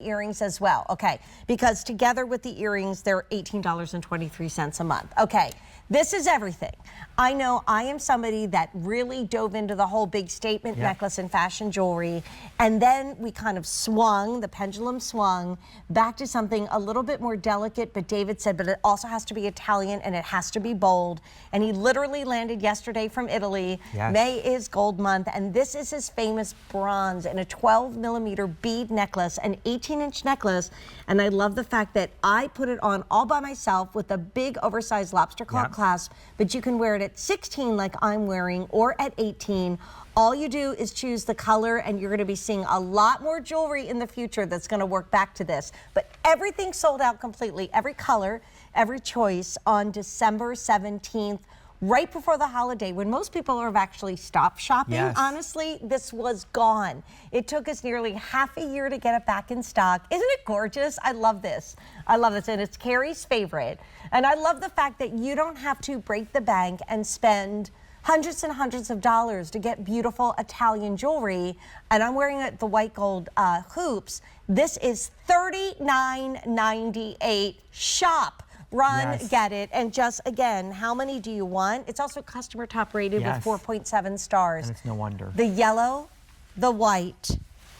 earrings as well. Okay, because together with the earrings, they're $18.23 a month. Okay, this is everything. I know I am somebody that really dove into the whole big statement necklace and fashion jewelry, and then we kind of swung, the pendulum swung back to something a little bit more delicate, but David said, but it also has to be Italian and it has to be bold. And he literally landed yesterday from Italy. May is gold month, and this is his famous bronze in a 12mm bead necklace, an 18-inch necklace. And I love the fact that I put it on all by myself with a big oversized lobster claw clasp, but you can wear it at 16 like I'm wearing or at 18. All you do is choose the color, and you're going to be seeing a lot more jewelry in the future that's going to work back to this. But everything sold out completely, every color, every choice, on December 17th, right before the holiday, when most people have actually stopped shopping. Honestly, this was gone. It took us nearly half a year to get it back in stock. Isn't it gorgeous? I love this. I love this, and it's Carrie's favorite. And I love the fact that you don't have to break the bank and spend hundreds and hundreds of dollars to get beautiful Italian jewelry. And I'm wearing the white gold hoops. This is $39.98. Shop. Run, get it, and just, again, how many do you want? It's also customer top rated with 4.7 stars. And it's no wonder. The yellow, the white,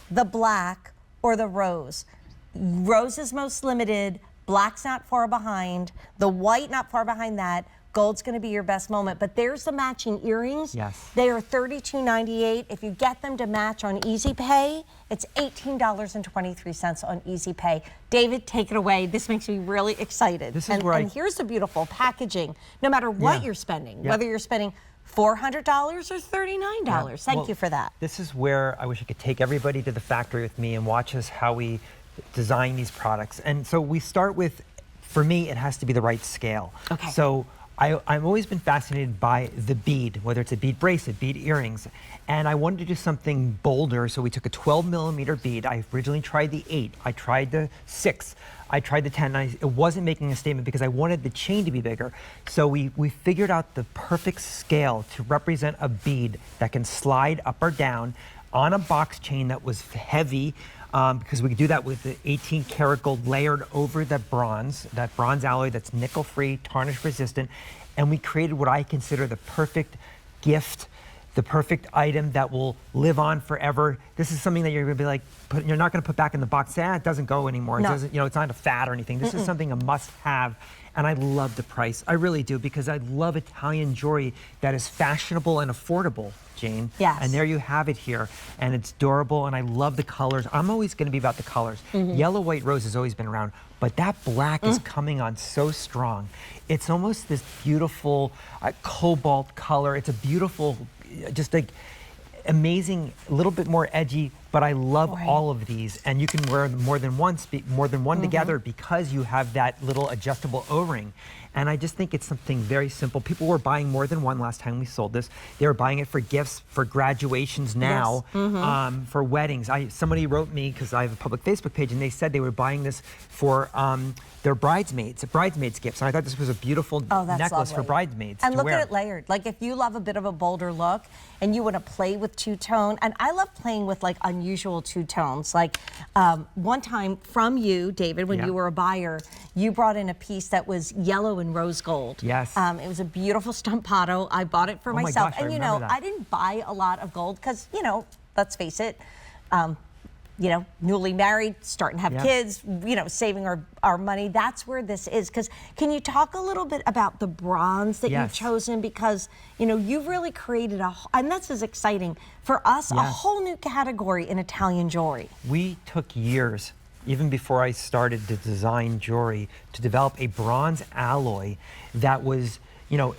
the black, or the rose. Rose is most limited, black's not far behind, the white not far behind that. Gold's going to be your best moment, but there's the matching earrings. They are $32.98. If you get them to match on Easy Pay, it's $18.23 on Easy Pay. David, take it away. This makes me really excited. This is and here's the beautiful packaging. No matter what you're spending, whether you're spending $400 or $39. Thank you for that. This is where I wish I could take everybody to the factory with me and watch us how we design these products. And so we start with, for me, it has to be the right scale. So I've always been fascinated by the bead, whether it's a bead bracelet, bead earrings, and I wanted to do something bolder, so we took a 12mm bead. I originally tried the 8, I tried the 6, I tried the 10, and it wasn't making a statement because I wanted the chain to be bigger. So we figured out the perfect scale to represent a bead that can slide up or down on a box chain that was heavy, because we could do that with the 18 karat gold layered over that bronze alloy that's nickel free, tarnish resistant. And we created what I consider the perfect gift, the perfect item that will live on forever. This is something that you're gonna be like, you're not gonna put back in the box, say, it doesn't go anymore. It doesn't, it's not a fad or anything. This is something a must have. And I love the price, I really do, because I love Italian jewelry that is fashionable and affordable, Jane. And there you have it here, and it's durable, and I love the colors. I'm always gonna be about the colors. Yellow, white, rose has always been around, but that black is coming on so strong. It's almost this beautiful cobalt color. It's a beautiful, just like amazing, a little bit more edgy, but I love all of these, and you can wear more than one together because you have that little adjustable O-ring. And I just think it's something very simple. People were buying more than one last time we sold this. They were buying it for gifts, for graduations now, for weddings. Somebody wrote me, because I have a public Facebook page, and they said they were buying this for their bridesmaids gifts. And I thought this was a beautiful necklace for bridesmaids and to look wear. at it layered. Like, if you love a bit of a bolder look and you want to play with two-tone, and I love playing with like unusual two-tones. Like one time from you, David, when you were a buyer, you brought in a piece that was yellow and rose gold. It was a beautiful stampato. I bought it for myself. Gosh, and you know, I didn't buy a lot of gold because, you know, let's face it, you know, newly married, starting to have kids, you know, saving our money. That's where this is. Because can you talk a little bit about the bronze that you've chosen? Because, you know, you've really created and this is exciting for us, a whole new category in Italian jewelry. We took years, even before I started to design jewelry, to develop a bronze alloy that was, you know,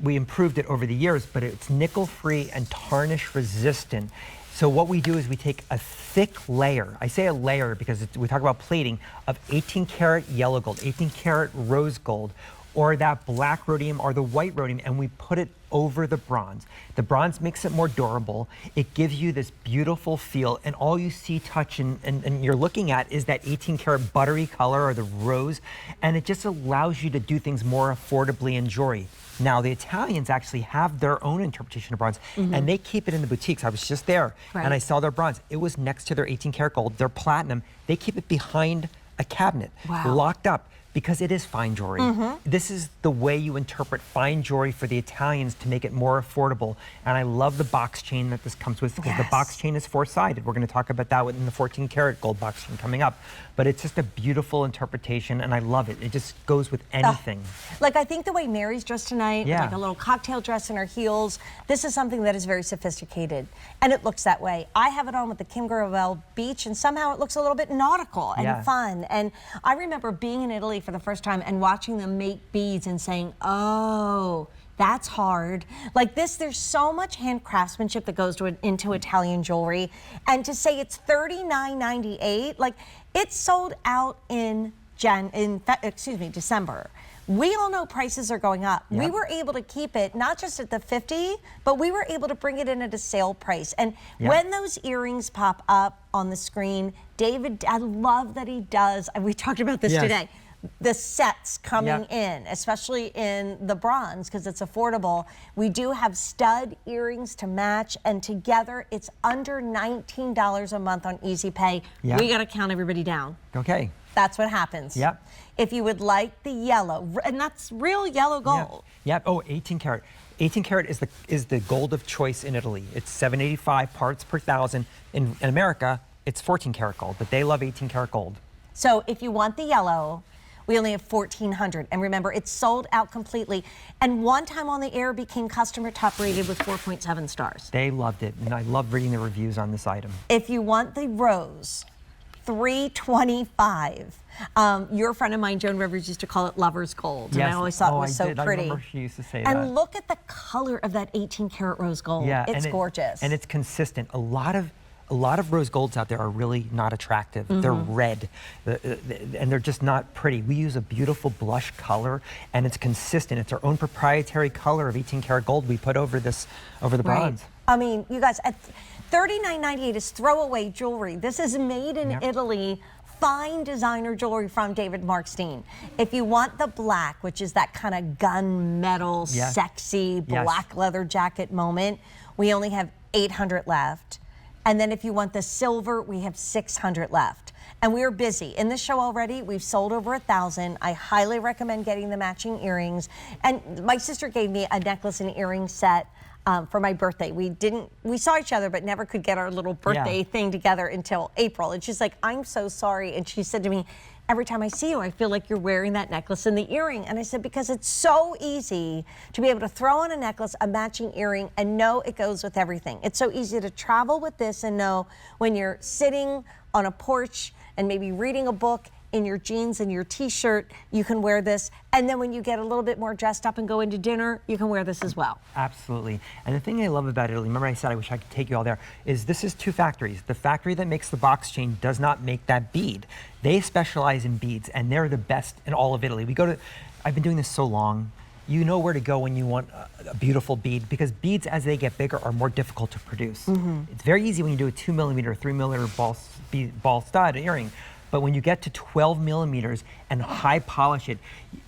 we improved it over the years, but it's nickel free and tarnish resistant. So what we do is we take a thick layer, I say a layer because we talk about plating, of 18 karat yellow gold, 18 karat rose gold, or that black rhodium or the white rhodium, and we put it over the bronze. The bronze makes it more durable. It gives you this beautiful feel, and all you see, touch, and you're looking at is that 18 karat buttery color, or the rose, and it just allows you to do things more affordably in jewelry. Now, the Italians actually have their own interpretation of bronze, and they keep it in the boutiques. I was just there, and I saw their bronze. It was next to their 18 karat gold, their platinum. They keep it behind a cabinet, locked up, because it is fine jewelry. This is the way you interpret fine jewelry for the Italians to make it more affordable. And I love the box chain that this comes with, because the box chain is four-sided. We're going to talk about that within the 14 karat gold box chain coming up. But it's just a beautiful interpretation, and I love it. It just goes with anything. Like, I think the way Mary's dressed tonight, like a little cocktail dress and her heels, this is something that is very sophisticated, and it looks that way. I have it on with the Kim Gravel Beach, and somehow it looks a little bit nautical and fun. And I remember being in Italy for the first time and watching them make beads and saying, oh, that's hard. Like this, there's so much hand craftsmanship that goes into Italian jewelry. And to say it's $39.98, like it's sold out in December. We all know prices are going up. We were able to keep it not just at the 50, but we were able to bring it in at a sale price. And when those earrings pop up on the screen, David, I love that he does, and we talked about this today, the sets coming in, especially in the bronze, because it's affordable. We do have stud earrings to match, and together it's under $19 a month on Easy Pay. We got to count everybody down. Okay. That's what happens. If you would like the yellow, and that's real yellow gold. Oh, 18 karat. 18 karat is the gold of choice in Italy. It's 785 parts per thousand. In America, it's 14 karat gold, but they love 18 karat gold. So if you want the yellow, we only have 1,400. And remember, it's sold out completely. And one time on the air became customer top rated with 4.7 stars. They loved it, and I love reading the reviews on this item. If you want the rose, $325. Your friend of mine, Joan Rivers, used to call it lover's gold. And I always thought it was so pretty. I remember she used to say that. And look at the color of that 18 karat rose gold. It's gorgeous. And it's consistent. A lot of rose golds out there are really not attractive. They're red, and they're just not pretty. We use a beautiful blush color, and it's consistent. It's our own proprietary color of 18 karat gold we put over the bronze. I mean, you guys, at $39.98 is throwaway jewelry. This is made in Italy. Fine designer jewelry from David Markstein. If you want the black, which is that kind of gunmetal, sexy black leather jacket moment, we only have 800 left. And then if you want the silver, we have 600 left. And we are busy. In the show already, we've sold over 1,000. I highly recommend getting the matching earrings. And my sister gave me a necklace and earring set for my birthday. We saw each other, but never could get our little birthday thing together until April. And she's like, I'm so sorry. And she said to me, every time I see you, I feel like you're wearing that necklace and the earring. And I said, because it's so easy to be able to throw on a necklace, a matching earring, and know it goes with everything. It's so easy to travel with this and know when you're sitting on a porch and maybe reading a book in your jeans and your t-shirt, you can wear this. And then when you get a little bit more dressed up and go into dinner, you can wear this as well. Absolutely. And the thing I love about Italy, remember I said I wish I could take you all there, is this is two factories. The factory that makes the box chain does not make that bead. They specialize in beads, and they're the best in all of Italy. I've been doing this so long. You know where to go when you want a beautiful bead, because beads, as they get bigger, are more difficult to produce. It's very easy when you do a 2mm or 3mm ball stud earring. But when you get to 12 millimeters and high polish it,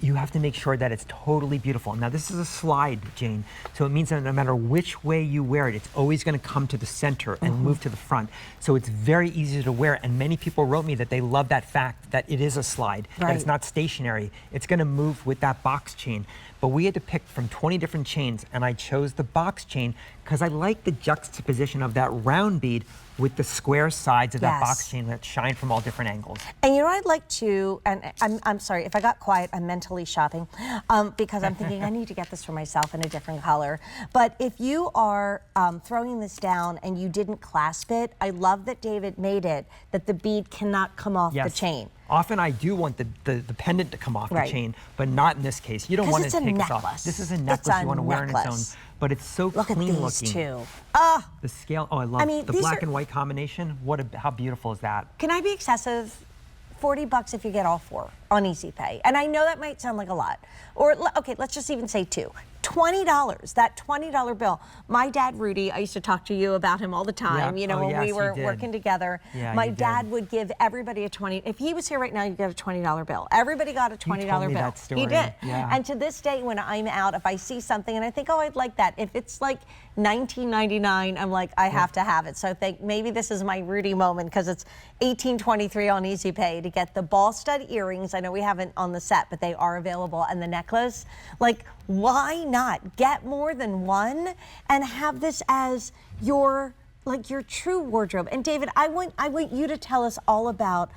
you have to make sure that it's totally beautiful. Now this is a slide, Jane, so it means that no matter which way you wear it, it's always going to come to the center and move to the front. So it's very easy to wear, and many people wrote me that they love that fact that it is a slide, that it's not stationary. It's going to move with that box chain. But we had to pick from 20 different chains, and I chose the box chain because I like the juxtaposition of that round bead with the square sides of that box chain that shine from all different angles. And you know, I'd like to, and I'm sorry, if I got quiet, I'm mentally shopping because I'm thinking I need to get this for myself in a different color. But if you are throwing this down and you didn't clasp it, I love that David made it that the bead cannot come off the chain. Often I do want the pendant to come off the chain, but not in this case. You don't want it to take this off. This is a necklace you want to wear on its own, but it's so clean looking. Too. The scale, I love the black and white combination. How beautiful is that? Can I be excessive? $40 if you get all four on Easy Pay. And I know that might sound like a lot. Or, okay, let's just even say two. $20, that $20 bill. My dad, Rudy, I used to talk to you about him all the time, you know, when we were working together. Yeah, my dad would give everybody a $20, if he was here right now, you'd get a $20 bill. Everybody got a $20 bill. That story. He did. Yeah. And to this day, when I'm out, if I see something and I think, oh, I'd like that, if it's like $19.99, I'm like, I have to have it. So I think maybe this is my Rudy moment, because it's $18.23 on Easy Pay to get the ball stud earrings. I know we haven't on the set, but they are available, and the necklace. Like, why not get more than one and have this as your true wardrobe? And David, I want you to tell us all about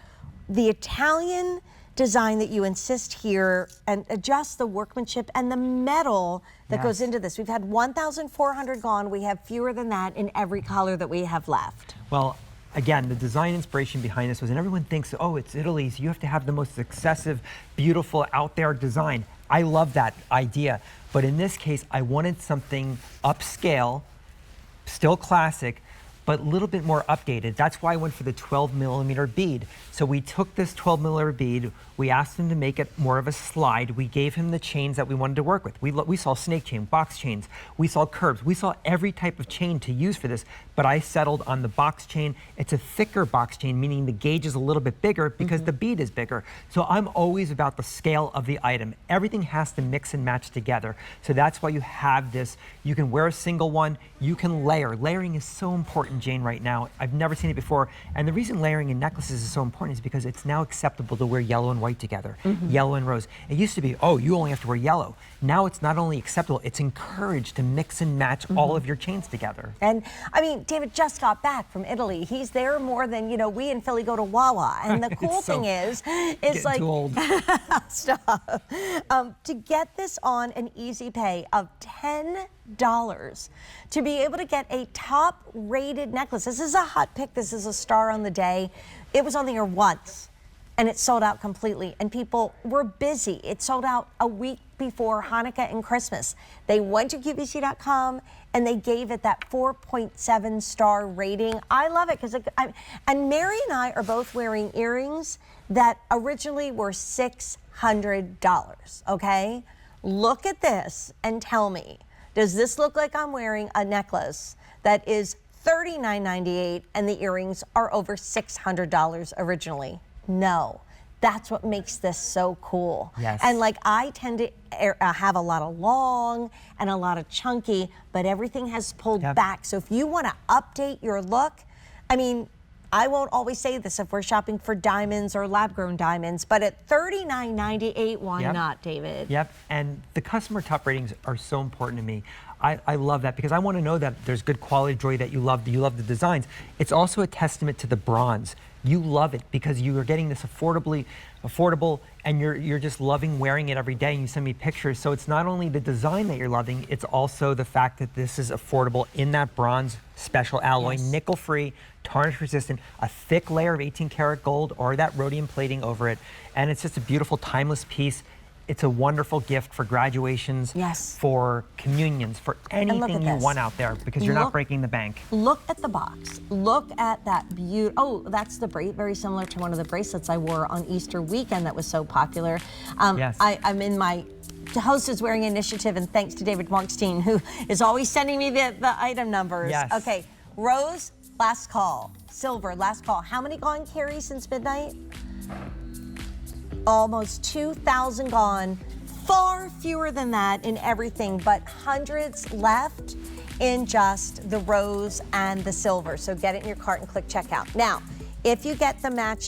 the Italian design that you insist here, and adjust the workmanship and the metal that goes into this. We've had 1,400 gone. We have fewer than that in every color that we have left. Well, again, the design inspiration behind this was, and everyone thinks, oh, it's Italy, so you have to have the most excessive, beautiful, out there design. I love that idea. But in this case, I wanted something upscale, still classic, but a little bit more updated. That's why I went for the 12mm bead. So we took this 12mm bead, we asked him to make it more of a slide. We gave him the chains that we wanted to work with. We saw snake chain, box chains, we saw curves, we saw every type of chain to use for this, but I settled on the box chain. It's a thicker box chain, meaning the gauge is a little bit bigger because the bead is bigger. So I'm always about the scale of the item. Everything has to mix and match together. So that's why you have this. You can wear a single one, you can layer. Layering is so important, Jane, right now. I've never seen it before. And the reason layering in necklaces is so important is because it's now acceptable to wear yellow and white together, yellow and rose. It used to be, oh, you only have to wear yellow. Now it's not only acceptable, it's encouraged to mix and match all of your chains together. And I mean, David just got back from Italy. He's there more than, you know, we in Philly go to Wawa. And the cool thing is like, too old. stop. To get this on an Easy Pay of $10, to be able to get a top rated necklace. This is a hot pick. This is a star on the day. It was on the air once and it sold out completely, and people were busy. It sold out a week before Hanukkah and Christmas. They went to QVC.com and they gave it that 4.7 star rating. I love it because, and Mary and I are both wearing earrings that originally were $600, okay? Look at this and tell me, does this look like I'm wearing a necklace that is $39.98 and the earrings are over $600 originally? No. That's what makes this so cool. Yes. And like, I tend to have a lot of long and a lot of chunky, but everything has pulled back. So if you want to update your look, I mean, I won't always say this if we're shopping for diamonds or lab-grown diamonds, but at $39.98, why not, David? Yep, and the customer top ratings are so important to me. I love that because I want to know that there's good quality jewelry, that you love the designs. It's also a testament to the bronze. You love it because you are getting this affordable, and you're just loving wearing it every day, and you send me pictures. So it's not only the design that you're loving, it's also the fact that this is affordable in that bronze special alloy, nickel-free, tarnish-resistant, a thick layer of 18-karat gold or that rhodium plating over it, and it's just a beautiful, timeless piece. It's a wonderful gift for graduations, for communions, for anything you want out there, because you're not breaking the bank. Look at the box. Look at that beauty. Oh, that's the very similar to one of the bracelets I wore on Easter weekend that was so popular. I'm in my host is wearing initiative, and thanks to David Markstein, who is always sending me the item numbers. Okay, rose, last call. Silver, last call. How many gone, Carrie, since midnight? Almost 2,000 gone. Far fewer than that in everything, but hundreds left in just the rose and the silver. So get it in your cart and click checkout. Now, if you get the matching